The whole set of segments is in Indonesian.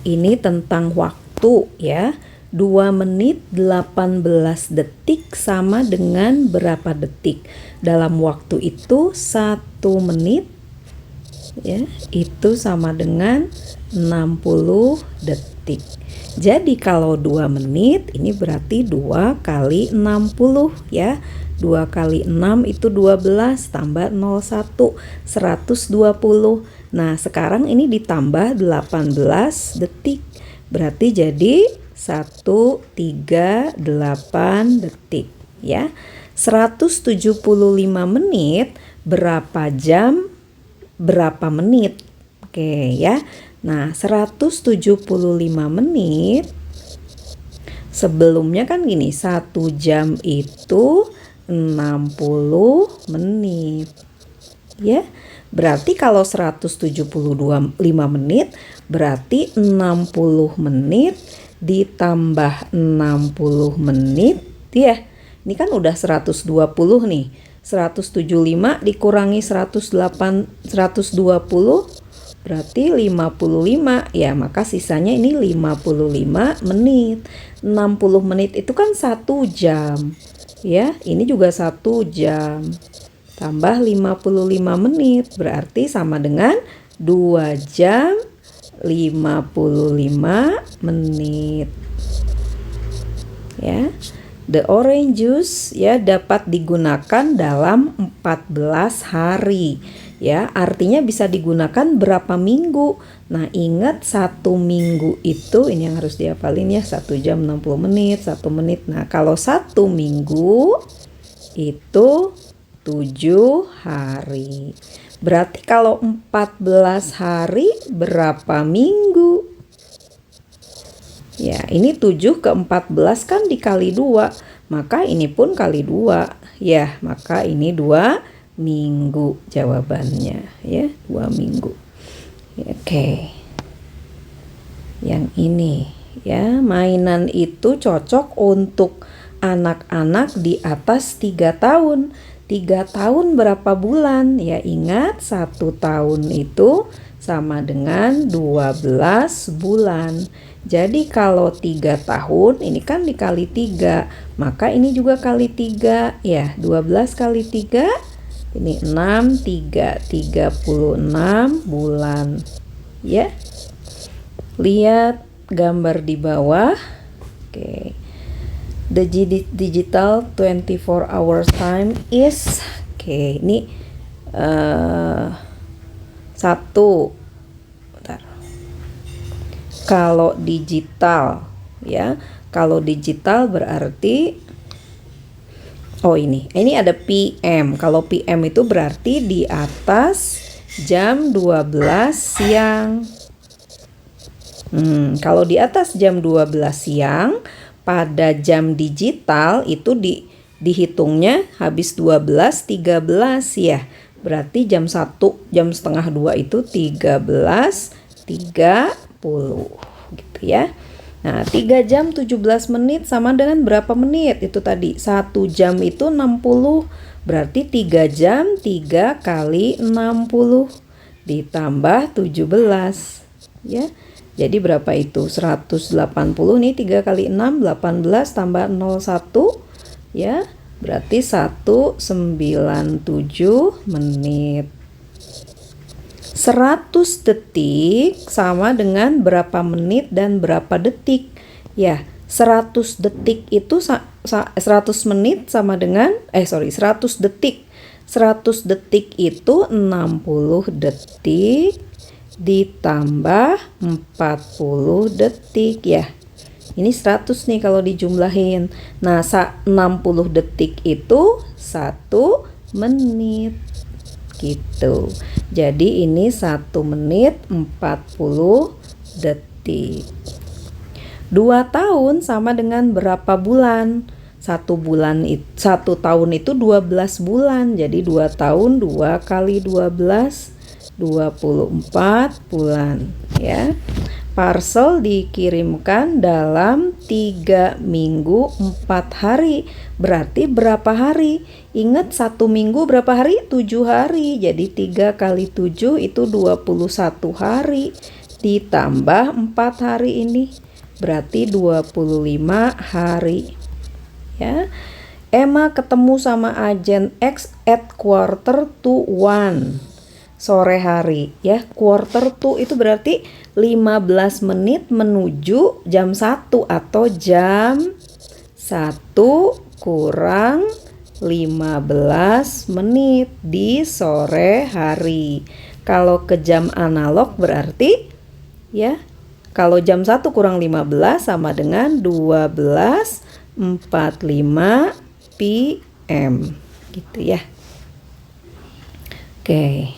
ini tentang waktu ya. 2 menit 18 detik sama dengan berapa detik? Dalam waktu itu 1 menit ya, itu sama dengan 60 detik. Jadi kalau 2 menit ini berarti 2 kali 60 ya. 2 kali 6 itu 12 tambah 01 120. Nah, sekarang ini ditambah 18 detik. Berarti jadi 138 detik ya. 175 menit berapa jam berapa menit? Oke ya. Nah, 175 menit sebelumnya kan gini, 1 jam itu 60 menit. Ya. Berarti kalau 175 menit berarti 60 menit ditambah 60 menit ya. Ini kan udah 120 nih. 175 dikurangi 120 berarti 55 ya, maka sisanya ini 55 menit. 60 menit itu kan 1 jam ya, ini juga 1 jam tambah 55 menit berarti sama dengan 2 jam 55 menit ya. The orange juice ya dapat digunakan dalam 14 hari ya, artinya bisa digunakan berapa minggu. Nah, ingat 1 minggu itu ini yang harus dihafalin ya, 1 jam 60 menit, 1 menit. Nah, kalau 1 minggu itu 7 hari. Berarti kalau 14 hari berapa minggu? Ya, ini 7 ke 14 kan dikali 2, maka ini pun kali 2 ya, maka ini 2 minggu jawabannya ya, 2 minggu. Oke. Yang ini ya, mainan itu cocok untuk anak-anak di atas 3 tahun. 3 tahun berapa bulan? Ya, ingat 1 tahun itu sama dengan 12 bulan. Jadi kalau 3 tahun ini kan dikali 3, maka ini juga kali 3 ya. 12 kali 3 ini 6, 36 bulan ya. Lihat gambar di bawah. Oke. The digital 24 hours time is ini 1. Kalau digital ya, kalau digital berarti ini ada PM. Kalau PM itu berarti di atas jam 12 siang. Kalau di atas jam 12 siang pada jam digital itu dihitungnya habis 12 13 ya. Berarti jam 1, jam setengah 2 itu 13.30 gitu ya. Nah, 3 jam 17 menit sama dengan berapa menit? Itu tadi 1 jam itu 60. Berarti 3 jam 3 kali 60 ditambah 17 ya. Jadi berapa itu? 180 nih, 3 kali 6 18 tambah 01 ya. Berarti 197 menit. 100 detik sama dengan berapa menit dan berapa detik? Ya, 100 detik itu 100 menit sama dengan 100 detik. 100 detik itu 60 detik ditambah 40 detik ya. Ini 100 nih kalau dijumlahin. Nah, 60 detik itu 1 menit. Gitu. Jadi ini 1 menit 40 detik. 2 tahun sama dengan berapa bulan? 1 tahun itu 12 bulan. Jadi 2 tahun 2 kali 12 24 bulan ya. Parcel dikirimkan dalam 3 minggu 4 hari. Berarti berapa hari? Ingat 1 minggu berapa hari? 7 hari. Jadi 3 kali 7 itu 21 hari. ditambah 4 hari ini berarti 25 hari. Ya. Emma ketemu sama agen X at 1:45 sore hari. Ya, 1:45 itu berarti 15 menit menuju jam 1 atau jam 1 kurang 15 menit di sore hari. Kalau ke jam analog berarti ya, kalau jam 1 kurang 15 sama dengan 12:45 PM gitu ya. Oke.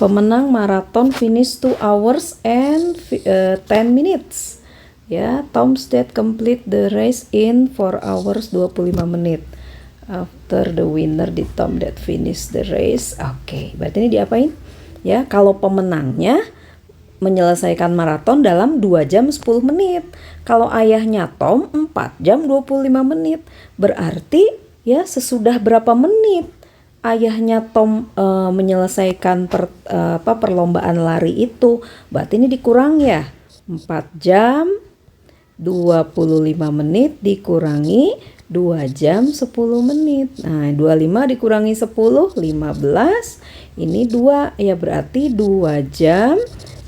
Pemenang maraton finish 2 hours and 10 minutes. Ya, Tom Stead complete the race in 4 hours 25 menit. After the winner di Tom that finish the race. Oke, berarti ini diapain? Ya, kalau pemenangnya menyelesaikan maraton dalam 2 jam 10 menit. Kalau ayahnya Tom 4 jam 25 menit. Berarti ya sesudah berapa menit ayahnya Tom menyelesaikan perlombaan lari itu? Berarti ini dikurang ya. 4 jam 25 menit dikurangi 2 jam 10 menit. Nah, 25 dikurangi 10, 15. Ini 2, ya berarti 2 jam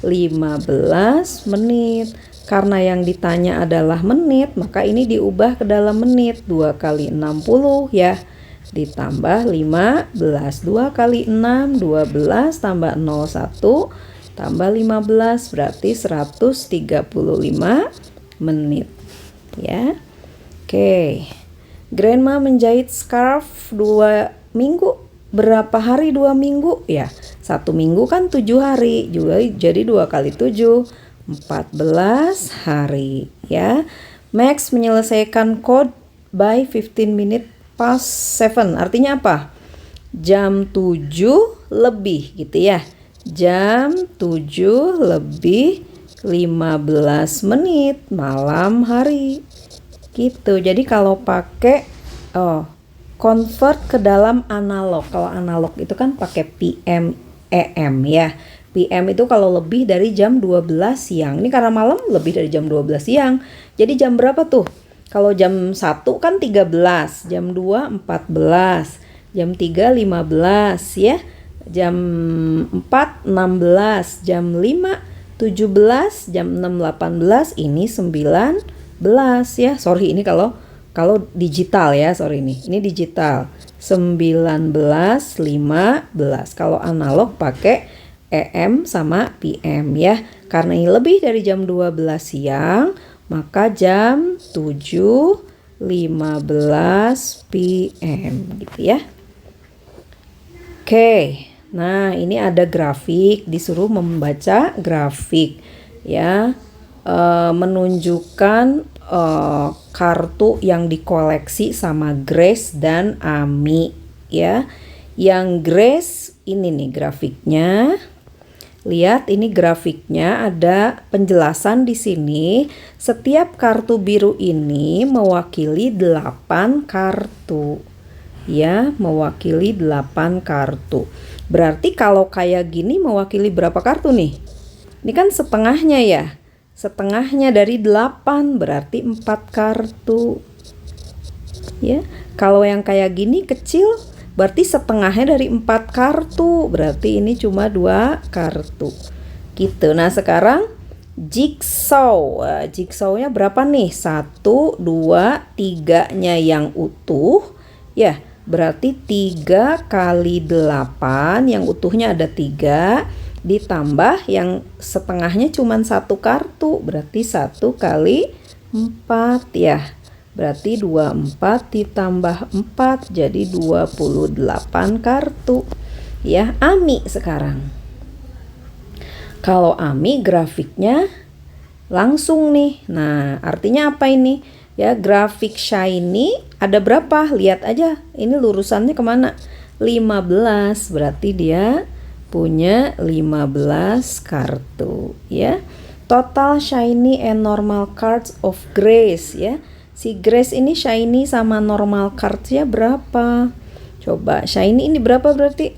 15 menit. Karena yang ditanya adalah menit, maka ini diubah ke dalam menit. 2 kali 60 ya. Ditambah 15. 2 kali 6, 12 tambah 0, 1 tambah 15 berarti 135 menit. Ya. Oke. Grandma menjahit scarf 2 minggu. Berapa hari 2 minggu? Ya, 1 minggu kan 7 hari. Juga jadi 2 kali 7, 14 hari. Ya. Max menyelesaikan code by 15 minutes past 7. Artinya apa? Jam 7 lebih gitu ya. Jam 7 lebih 15 menit malam hari. Gitu. Jadi kalau pakai convert ke dalam analog. Kalau analog itu kan pakai PM AM ya. PM itu kalau lebih dari jam 12 siang. Ini karena malam lebih dari jam 12 siang. Jadi jam berapa tuh? Kalau jam 1 kan 13, jam 2 14, jam 3 15 ya. Jam 4 16, jam 5 17, jam 6 18, ini 19 ya. Sorry, ini kalau digital ya, sorry ini digital. 19 15. Kalau analog pakai AM sama PM ya. Karena ini lebih dari jam 12 siang, maka jam 7:15 PM gitu ya. Oke. Nah, ini ada grafik, disuruh membaca grafik ya. Menunjukkan kartu yang dikoleksi sama Grace dan Ami ya. Yang Grace ini nih grafiknya. Lihat ini grafiknya, ada penjelasan di sini. Setiap kartu biru ini mewakili 8 kartu. Ya, mewakili 8 kartu. Berarti kalau kayak gini mewakili berapa kartu nih? Ini kan setengahnya ya. Setengahnya dari 8 berarti 4 kartu. Ya, kalau yang kayak gini kecil berarti setengahnya dari 4 kartu. Berarti ini cuma 2 kartu. Gitu. Nah, sekarang jigsaw. Jigsawnya berapa nih? 1, 2, 3-nya yang utuh. Ya, berarti 3 kali 8, yang utuhnya ada 3. Ditambah yang setengahnya cuma 1 kartu, berarti 1 kali 4 ya. Berarti 24 ditambah 4 jadi 28 kartu. Ya, Ami sekarang. Kalau Ami grafiknya langsung nih. Nah, artinya apa ini? Ya, grafik shiny ada berapa? Lihat aja, ini lurusannya kemana? 15, berarti dia punya 15 kartu ya. Total shiny and normal cards of Grace ya. Si Grace ini shiny sama normal cards-nya berapa? Coba shiny ini berapa berarti?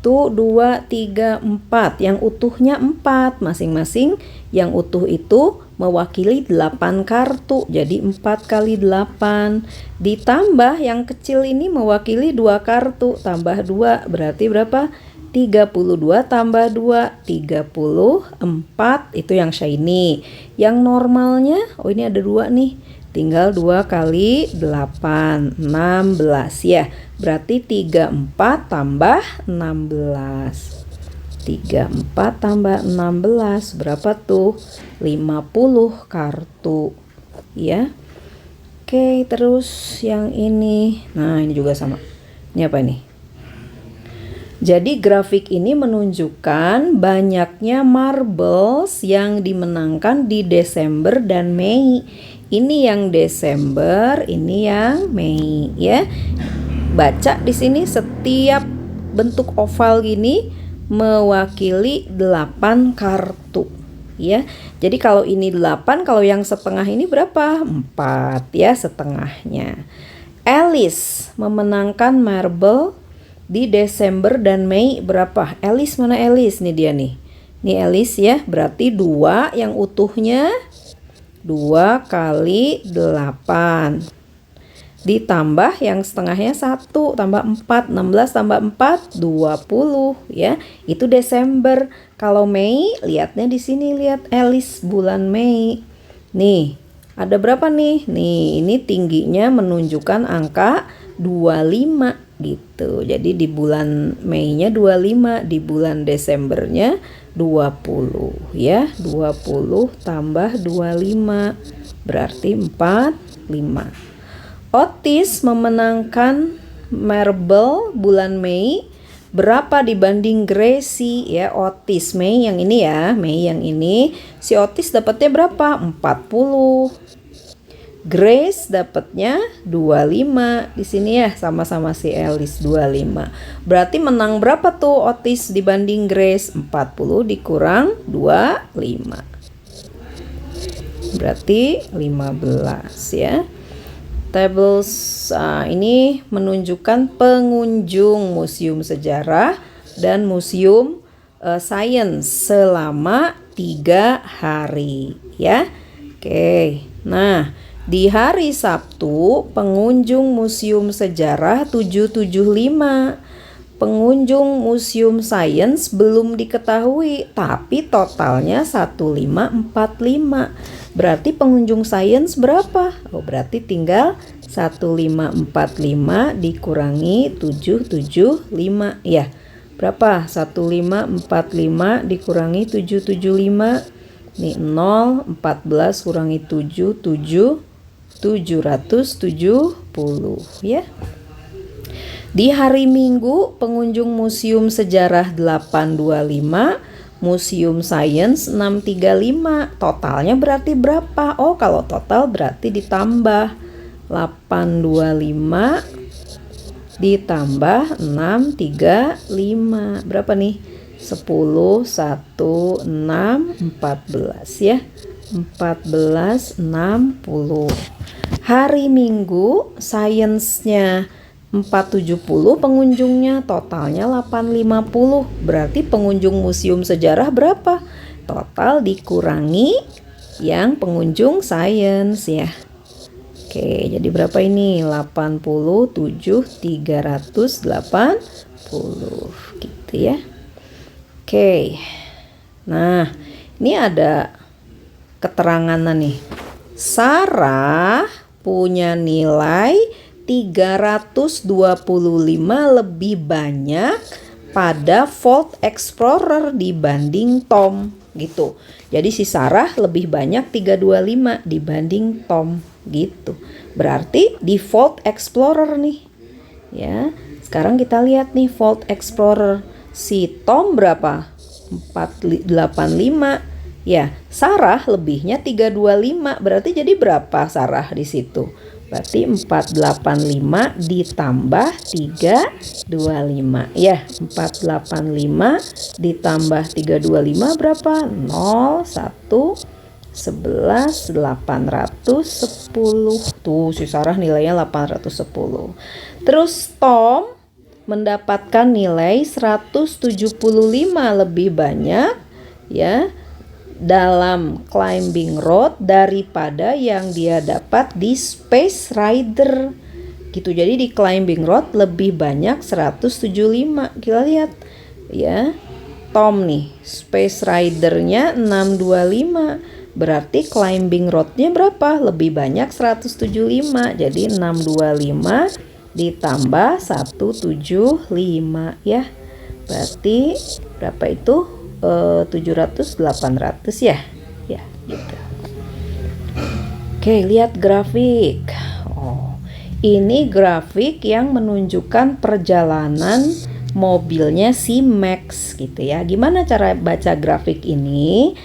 2, 3, 4. Yang utuhnya 4. Masing-masing yang utuh itu mewakili 8 kartu. Jadi 4 kali 8. Ditambah yang kecil ini mewakili 2 kartu. Tambah 2 berarti berapa? 32 tambah 2, 34. Itu yang shiny. Yang normalnya, oh ini ada 2 nih. Tinggal 2 kali 8, 16 ya. Berarti 34 tambah 16. 34 tambah 16 berapa tuh? 50 kartu ya. Oke, terus yang ini. Nah, ini juga sama. Ini apa nih? Jadi grafik ini menunjukkan banyaknya marbles yang dimenangkan di Desember dan Mei. Ini yang Desember, ini yang Mei ya. Baca di sini setiap bentuk oval gini mewakili 8 kartu ya. Jadi kalau ini 8, kalau yang setengah ini berapa? 4 ya setengahnya. Alice memenangkan marble di Desember dan Mei berapa? Alice mana Alice? Nih dia nih. Nih Alice ya, berarti 2 yang utuhnya 2 kali 8. Ditambah yang setengahnya 1 tambah 4, 16 tambah 4, 20 ya. Itu Desember. Kalau Mei, lihatnya di sini, lihat Alice bulan Mei. Nih, ada berapa nih? Nih, ini tingginya menunjukkan angka 25 gitu. Jadi di bulan Mei-nya 25, di bulan Desembernya 20 ya. 20 tambah 25 berarti 45. Otis memenangkan marble bulan Mei berapa dibanding Gracie ya. Otis Mei yang ini ya, Mei yang ini. Si Otis dapatnya berapa? 40. Grace dapatnya 25. Di sini ya sama-sama si Alice 25. Berarti menang berapa tuh Otis dibanding Grace? 40 dikurang 25. Berarti 15 ya. Tables ini menunjukkan pengunjung museum sejarah dan museum sains selama 3 hari ya. Oke. Nah, di hari Sabtu pengunjung museum sejarah 775. Pengunjung museum sains belum diketahui, tapi totalnya 1545. Berarti pengunjung sains berapa? Oh, berarti tinggal 1545 dikurangi 775 ya. Berapa? 1545 dikurangi 775. Nih 0, 14 kurangi 7, 770 ya. Di hari Minggu, pengunjung Museum Sejarah 825, Museum Sains 635. Totalnya berarti berapa? Oh, kalau total berarti ditambah 825 ditambah 635. Berapa nih? 10, 1, 6, 14 ya. 1460. Hari Minggu sainsnya 470 pengunjungnya, totalnya 850. Berarti pengunjung museum sejarah berapa? Total dikurangi yang pengunjung sains ya. Oke, jadi berapa ini? 87 380 gitu ya. Oke. Nah, ini ada keterangan nih. Sarah punya nilai 325 lebih banyak pada Vault Explorer dibanding Tom gitu. Jadi si Sarah lebih banyak 325 dibanding Tom gitu. Berarti di Vault Explorer nih. Ya. Sekarang kita lihat nih Vault Explorer. Si Tom berapa? 485. Ya, Sarah lebihnya 325. Berarti jadi berapa Sarah di situ? Berarti 485 ditambah 325. Ya, 485 ditambah 325 berapa? 0, 1, 11, 810. Tuh, si Sarah nilainya 810. Terus Tom mendapatkan nilai 175 lebih banyak ya dalam climbing road daripada yang dia dapat di Space Rider gitu. Jadi di climbing road lebih banyak 175. Kita lihat ya. Tom nih, Space Rider-nya 625. Berarti climbing road-nya berapa? Lebih banyak 175. Jadi 625 ditambah 175 ya. Berarti berapa itu? 700 800 ya. Ya, gitu. Oke, lihat grafik. Oh, ini grafik yang menunjukkan perjalanan mobilnya si Max gitu ya. Gimana cara baca grafik ini?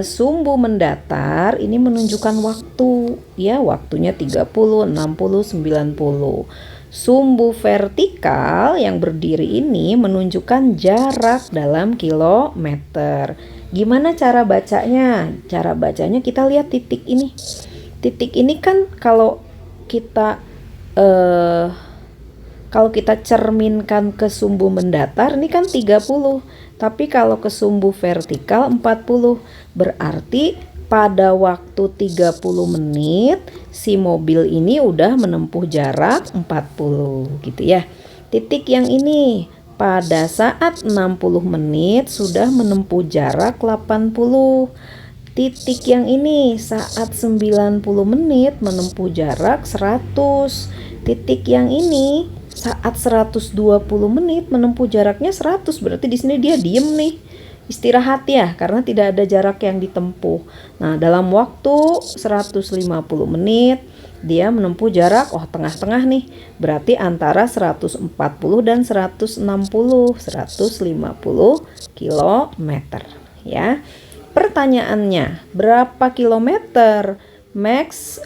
Sumbu mendatar ini menunjukkan waktu ya, waktunya 30, 60, 90. Sumbu vertikal yang berdiri ini menunjukkan jarak dalam kilometer. Gimana cara bacanya? Cara bacanya kita lihat titik ini. Titik ini kan kalau kita cerminkan ke sumbu mendatar ini kan 30, tapi kalau ke sumbu vertikal 40. Berarti pada waktu 30 menit si mobil ini udah menempuh jarak 40 gitu ya. Titik yang ini pada saat 60 menit sudah menempuh jarak 80. Titik yang ini saat 90 menit menempuh jarak 100. Titik yang ini saat 120 menit menempuh jaraknya 100. Berarti di sini dia diem nih, istirahat ya, karena tidak ada jarak yang ditempuh. Nah, dalam waktu 150 menit dia menempuh jarak tengah-tengah nih. Berarti antara 140 dan 160, 150 kilometer ya. Pertanyaannya, berapa kilometer Max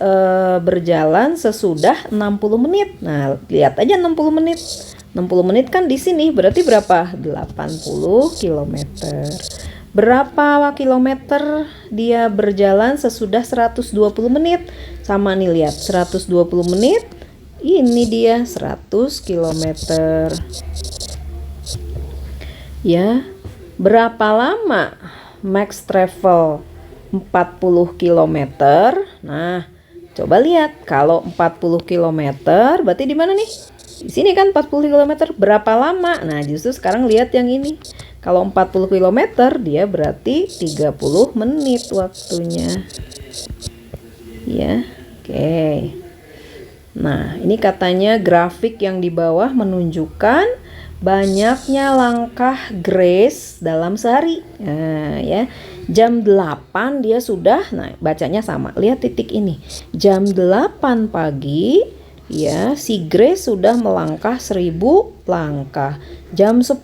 berjalan sesudah 60 menit? Nah, lihat aja 60 menit. 60 menit kan di sini, berarti berapa? 80 kilometer. Berapa kilometer dia berjalan sesudah 120 menit? Sama nih, lihat 120 menit. Ini dia 100 kilometer. Ya, berapa lama Max travel 40 km. Nah, coba lihat kalau 40 km berarti di mana nih? Di sini kan 40 km. Berapa lama? Nah, justru sekarang lihat yang ini. Kalau 40 km dia berarti 30 menit waktunya. Ya. Oke. Nah, ini katanya grafik yang di bawah menunjukkan banyaknya langkah Grace dalam sehari. Nah, ya. Jam 8 dia sudah, nah bacanya sama. Lihat titik ini. Jam 8 pagi ya, si Grace sudah melangkah 1000 langkah. Jam 10,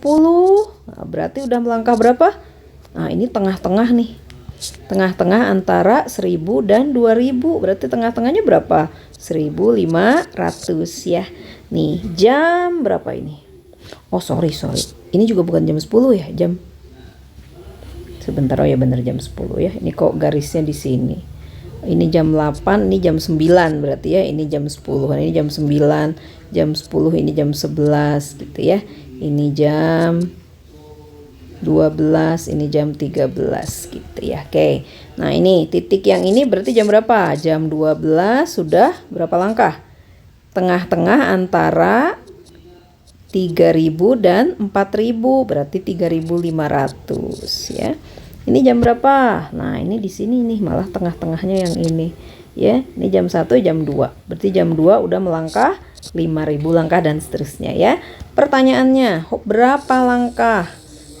nah berarti udah melangkah berapa? Nah, ini tengah-tengah nih. Tengah-tengah antara 1000 dan 2000. Berarti tengah-tengahnya berapa? 1500 ya. Nih, jam berapa ini? Oh, sorry. Ini juga bukan jam 10 ya, jam. Sebentar, oh ya bener jam 10 ya. Ini kok garisnya di sini. Ini jam 8, ini jam 9 berarti ya. Ini jam 10, ini jam 9, jam 10, ini jam 11 gitu ya. Ini jam 12, ini jam 13 gitu ya. Oke. Nah, ini titik yang ini berarti jam berapa? Jam 12 sudah berapa langkah? Tengah-tengah antara 3000 dan 4000, berarti 3500 ya. Ini jam berapa? Nah, ini di sini nih, malah tengah-tengahnya yang ini ya. Ini jam 1, jam 2. Berarti jam 2 udah melangkah 5000 langkah dan seterusnya ya. Pertanyaannya, berapa langkah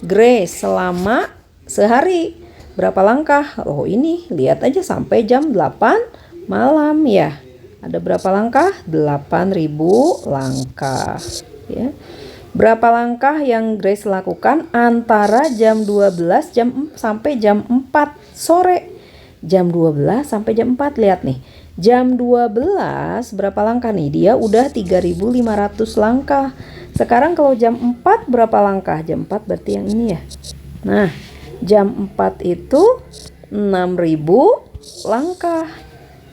Grace selama sehari? Berapa langkah? Oh, ini lihat aja sampai jam 8 malam ya. Ada berapa langkah? 8000 langkah ya. Berapa langkah yang Grace lakukan antara jam 12 sampai jam 4 sore? Jam 12 sampai jam 4, lihat nih. Jam 12 berapa langkah nih? Dia udah 3500 langkah. Sekarang kalau jam 4 berapa langkah? Jam 4 berarti yang ini ya. Nah, jam 4 itu 6000 langkah.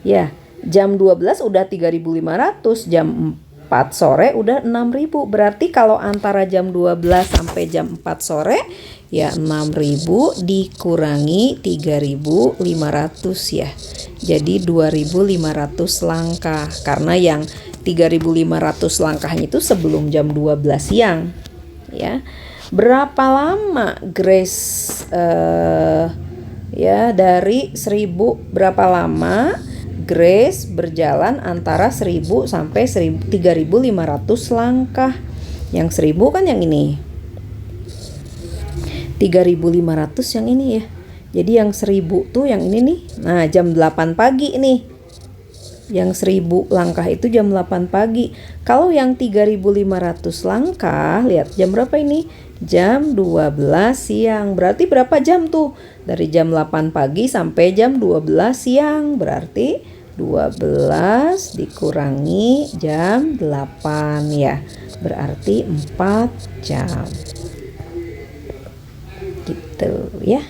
Ya, jam 12 udah 3500, jam 4 4 sore udah 6.000. Berarti kalau antara jam 12 sampai jam 4 sore ya 6.000 dikurangi 3.500 ya. Jadi 2.500 langkah. Karena yang 3.500 langkahnya itu sebelum jam 12 siang ya. Berapa lama Grace ya dari 1.000, berapa lama Grace berjalan antara 1.000 sampai 3.500 langkah. Yang 1.000 kan yang ini, 3.500 yang ini ya. Jadi yang 1.000 tuh yang ini nih. Nah jam 8 pagi nih. Yang 1.000 langkah itu jam 8 pagi. Kalau yang 3.500 langkah, lihat jam berapa ini? Jam 12 siang. Berarti berapa jam tuh? Dari jam 8 pagi sampai jam 12 siang. Berarti 12 dikurangi jam 8 ya. Berarti 4 jam. Gitu ya.